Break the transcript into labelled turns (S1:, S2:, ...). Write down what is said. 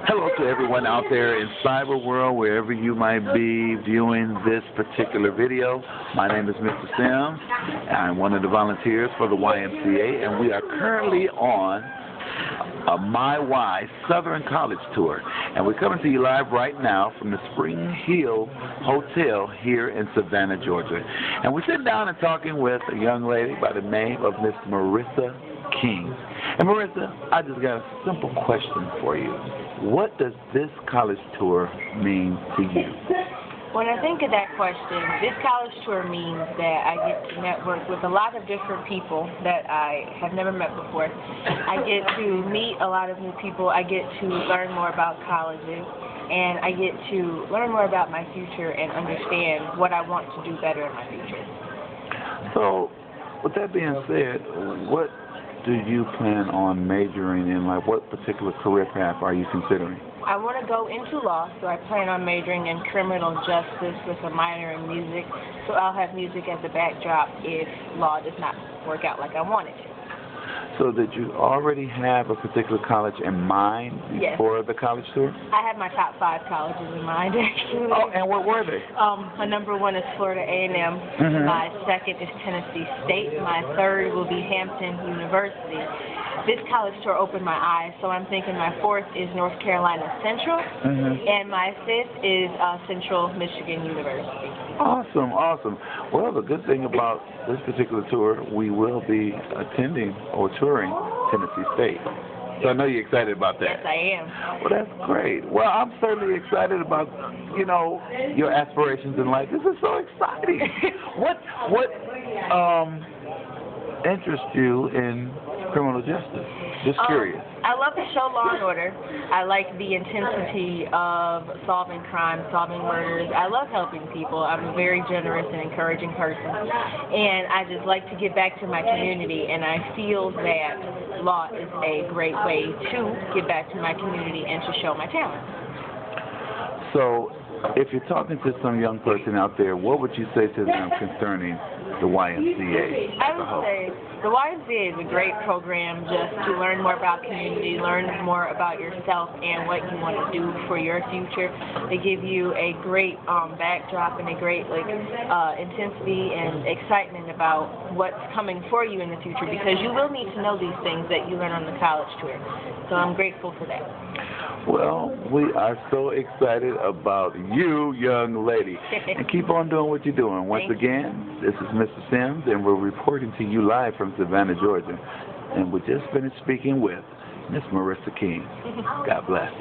S1: Hello to everyone out there in cyber world, wherever you might be viewing this particular video. My name is Mr. Sims. I'm one of the volunteers for the YMCA, and we are currently on a My Y Southern College Tour. And we're coming to you live right now from the Spring Hill Hotel here in Savannah, Georgia. And we're sitting down and talking with a young lady by the name of Miss Marissa King. And Marissa, I just got a simple question for you. What does this college tour mean to you?
S2: When I think of that question, this college tour means that I get to network with a lot of different people that I have never met before. I get to meet a lot of new people. I get to learn more about colleges, and I get to learn more about my future and understand what I want to do better in my future.
S1: So, with that being said, what do you plan on majoring in? Like, what particular career path are you considering?
S2: I want to go into law, so I plan on majoring in criminal justice with a minor in music. So I'll have music as a backdrop if law does not work out like I want it to.
S1: So did you already have a particular college in mind before the college tour?
S2: I had my top 5 colleges in mind, actually.
S1: Oh, and what were they?
S2: My number 1 is Florida A&M. My second is Tennessee State. My third will be Hampton University. This college tour opened my eyes, so I'm thinking my 4th is North Carolina Central, and my 5th is Central Michigan University.
S1: Awesome, awesome. Well, the good thing about this particular tour, we will be attending or touring Tennessee State. So I know you're excited about that.
S2: Yes, I am.
S1: Well, that's great. Well, I'm certainly excited about, your aspirations in life. This is so exciting. What interests you in criminal justice? Just curious.
S2: I love the show Law and Order. I like the intensity of solving crimes, solving murders. I love helping people. I'm a very generous and encouraging person. And I just like to give back to my community, and I feel that law is a great way to give back to my community and to show my talent.
S1: So, if you're talking to some young person out there, what would you say to them concerning the YMCA?
S2: I would say the YMCA is a great program just to learn more about community, learn more about yourself and what you want to do for your future. They give you a great backdrop and a great intensity and excitement about what's coming for you in the future, because you will need to know these things that you learn on the college tour. So I'm grateful for that.
S1: Well, we are so excited about you, young lady. And keep on doing what you're doing. Once again, this is Mr. Sims, and we're reporting to you live from Savannah, Georgia. And we just finished speaking with Miss Marissa King. God bless.